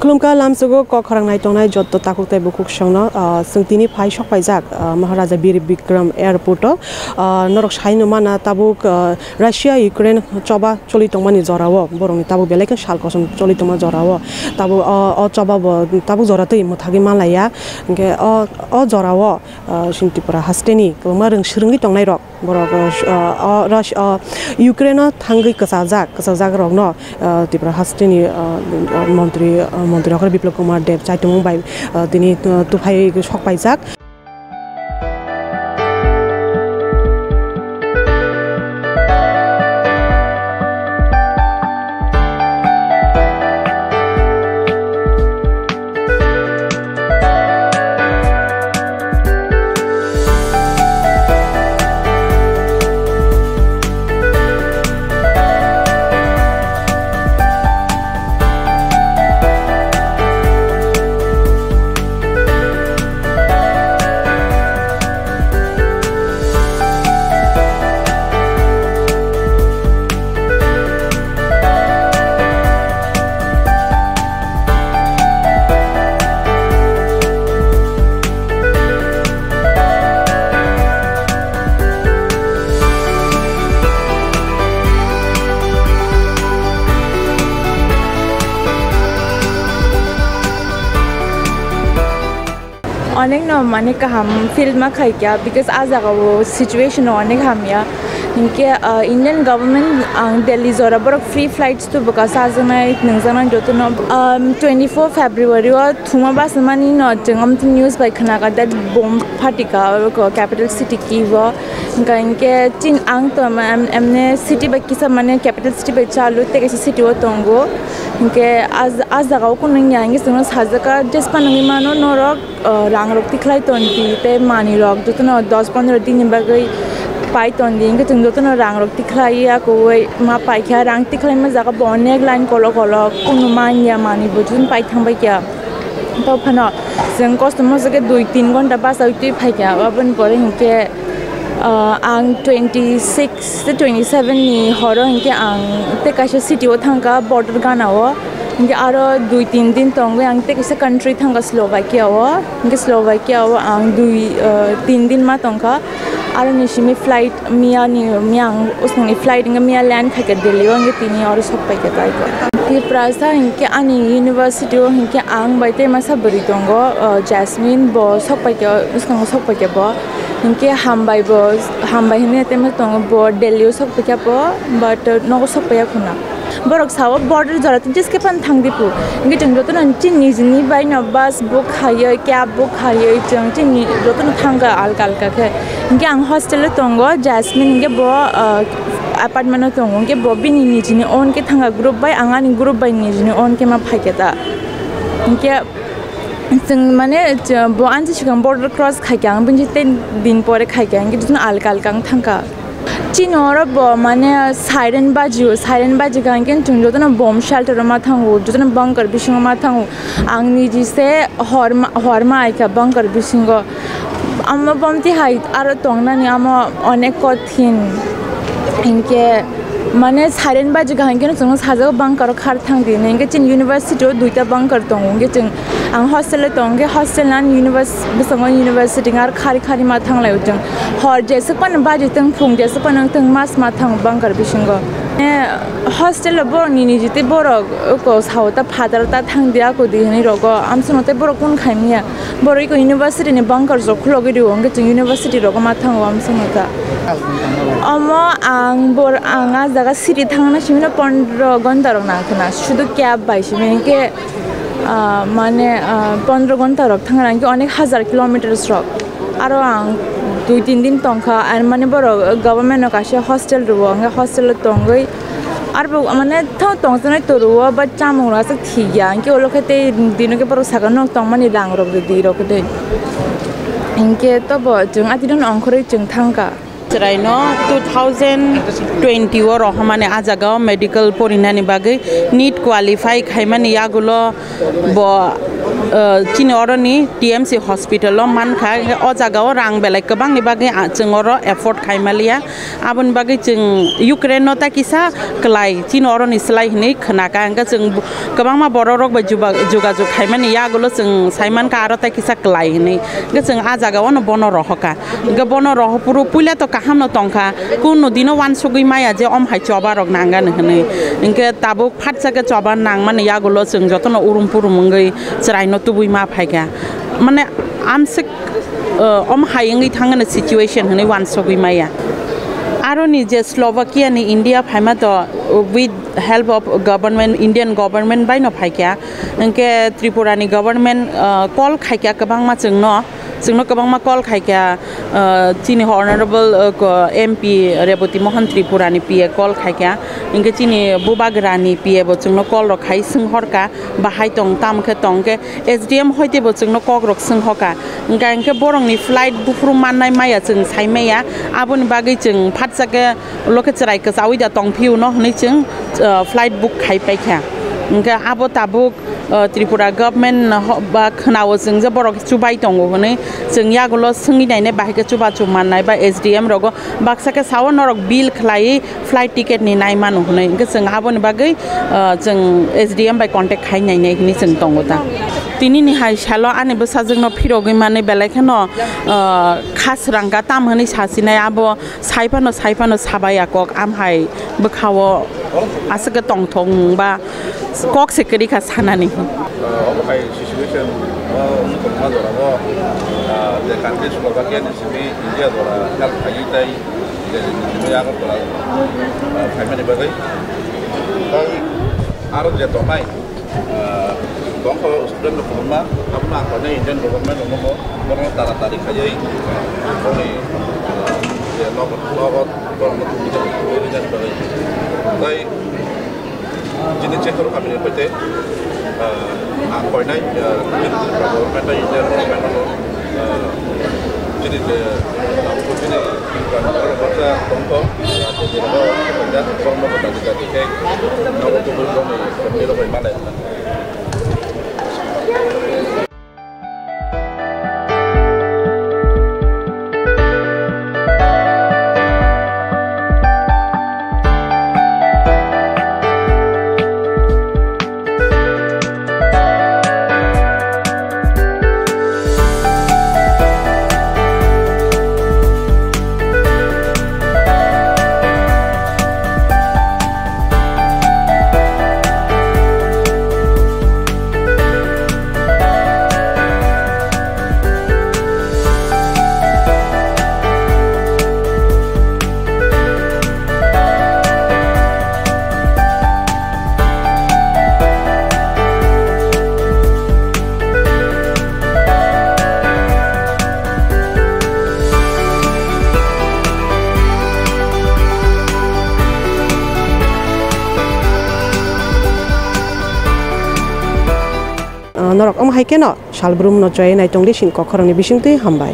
Klumka lamsugo kokrang nai tongnai jotto takuk tai bukuk shongno sungtini phai Sokphaijak Maharaja Bir Bikram Airport norok shaino mana tabuk Russia Ukraine choba choli tongmani jorawo borong tabuk belek sal kosom choli tongma jorawo tabuk o choba bo tabuk joratoi muthagi malaya nge o jorawo Kiphilwi Hasteni marung shrungi tongnai rok borok Ukraine thangai kasajak rokno Kiphilwi Hasteni মন্ত্রী হকর Biplab Kumar Deb চাইটং by তিনি তুফাই Sokphaijak अनेक न माने का हम field में खाई क्या बिकॉज़ आज आगा वो सिचुएशन अनेक हम या इनके इंडियन गवर्नमेंट दिल्ली जोरा बरक फ्री फ्लाइट्स तो बिकॉज़ आज मैं नंजना जो तो न 24 फरवरी वा थुमा बास मानी न जंगम तो न्यूज़ बाई खना का दैट बॉम्ब फाटी का कैपिटल सिटी की वो इनके चिन आंग तो हमने सिटी बाई किसा माने कैपिटल सिटी बाई चालू ते कैसे सिटी वो तोंगो इनके आज आगा वो कुछ नहीं आएंगे सुनो साझा का जिस पर नहीं मानो नौरक रंग रोक दिखलाई तोंती ते मानी रोक जो तो न 10-15 दिन बागई पाई तोंदी इनके तुम जो तो न रंग रोक दिखलाई या कोई माँ पाई क्या रंग दिखलाई में जागा बॉन्ने एक लाइन कोलो कुनुमान या मानी बुजुन पाई थंबे क्या तो फना जंग कस्टमर से के 2-3 घंटा बाद आउटी पाई क्या अपन परे इनके आंग 26 से 27 नि हरो इनके आंग ते कैसे सिटी वो थंगा बॉर्डर गाना वो इनके आरो 2-3 दिन तोंगे आंग ते कैसे कंट्री थंगा स्लोवाकिया वो इनके स्लोवाकिया वो आंग 2-3 दिन मा तोंगा आरो निशिमी फ्लाइट मिया उसने फ्लाइट इनके मिया लैंड खाके दिल्ली वो इनके तीनी और Sokphaikha ताइको ये प्रासा इनके आनी यूनिवर्सिटी वो इनके आंग बाइते मसा बरी तोंगो जैस्मिन बो Sokphaikha बो इनके हम बाई ने ते में तोंगो बो दिल्ली Sokphaikha बो बट नो Sokphaikha खुना बरक साव बॉर्डर जरा तो जिसके पन थंग दिपु इनके जंगलो तो नंची निजनी बाई न बस बुक खाये कैब बुक खाये जंची जो तो थंगा आल का के इनके आंग हॉस्टल तोंगो जैस्मिन इनके बो अपार्टमेंट तोंगो इनके बो भी निजनी ओन के थंगा ग्रुप बाई आंगानी ग्रुप बाई निजनी ओन के मा फाइकेता इनके जों माने बो आंजी सिगां बॉर्डर क्रॉस खाइकां बिनजिते दिन परे खाइकां इनके जितुन आलकालकां थंगा चिनोर माने साइरन बाजी का इनके तुम जो तो ना बॉम्ब शेल्टर में थांगो जो तो ना बंकर बिशिंग में थांगो आंगनी जिसे हॉर्मा आइका बंकर बिशिंगो अम्मा बम्ती हाइट आरो तोंगना नि अम्मा अनेक कठिन इनके माने साइरन बाजी का इनके तुम साजा बंकर खार थांगी इनके चिन यूनिवर्सिटी वो दुईटा बंकर तोंगो इनके चिन आंग हॉस्टल तोंगे हॉस्टल नान यूनिवर्सिटी आर खारी मा थांलाय जों हर जैसे पन बाजी तंग फुंग जैसे पन तंग मास मा थांग बंकर बिशिंगो हॉस्टल बर निनि जिते बर को सावता फादरता थांग दिया को दिहनि रगो आमसनते बर कोन खाइमिया बर को यूनिवर्सिटी ने बंकर जो खुलगे दियो अंगे जों यूनिवर्सिटी रगो मा थांगो आमसनता अमो आंगा जगह सिटी थांगना सिमिना 15 घंटा रग नाखना शुद्ध कैब बाइसिमे के माने 15 घंटा रग थांगना के अनेक हजार किलोमीटर्स रग आरो आं 2-3 दिन तंखा आर माने बर गवर्नमेंट कासे हॉस्टल रुव अंगे हॉस्टल तंगै आर माने तंजने तो रुव बट चामंगरा से थिया के ओलखते दिनो के पर सागन तंगमानि रांग रग दि रग दे इनके तो ब जों आदिन अंखरै जों थांगा राइनो 2020 और हमारे आजागाव मेडिकल परिणानि बागै नीट क्वालिफाई खाइमानि यागुलो ब chini oroni TMC hospital lo man kha o jaga o rang belai kebang ni bagi jeng oro effort khaimalia abon bagi jeng Ukraine no ta kisa klai chini oroni slai hini khna ka angka jeng kebang ma bororok ba juga khaimani ya gulo jeng saiman ka aro ta kisa klai hini ge jeng a jaga o no bono rohoka ge bono roho puru puila to kaham no tongkha kuno dino wan sugui maya je om hai choba rok nanga hini inke tabuk phat jaga choba nang mane ya gulo jeng jotono urum purum ngai chrai no tubui ma phaiga mane amsik om hayengi thangana situation hne wan sogui maya aroni je Slovakia ni India phaima to with help of government Indian government by no phaikya enke Tripura ni government call khaikya kabang ma jengno kabang ma call khaikya chini honorable MP Reboti Mohan Tripura ni PA call khaikya enke chini Bubagrani PA bo jengno call ro khai sing horka bahai tong tam khe tongke SDM hoite bo jengno kok rok sing hoka enke borong ni flight bufru mannai maya jeng saimeya aboni bagi jeng phat jage loke chrai ka sawi da tong phiu no ni jeng flight book khai paikha enke abo tabuk Tripura government ba khnawo jeng je borok chubai tongo hone jeng yagulo sungi naine bahike chuba chumannai ba SDM rogo baksake sawo norok bill khlai flight ticket ni nai manu hone enke jeng aboni bagai jeng SDM by contact khai nai nei ni jeng tongo ta tini ni hai shalo ani basa jengno phirogoi mane belai khano khas rangga tam hani sasinai abo saipano sabai akok am hai bkhawo asaka tongthong ba kok sekeri kha sanani hai situation umkoma dorabo the country Slovakia ni simi India dora help khai tai de simi ya ko family bagai dai aro je tomai dong ko student ko ma apna ko ne Indian government mo mo tara tari khajai ko ni je logot government ni je bagai dai jini cekor kami pete angkoi nai government ai Indian government jadi aku ini kan kalau baca contoh jadi kalau kerja sama dengan tadi kayak kalau tu belum kami lebih malas. Norok haike no shalbrum no joy nai tongli shin kokhorong ni bisingtui hambai.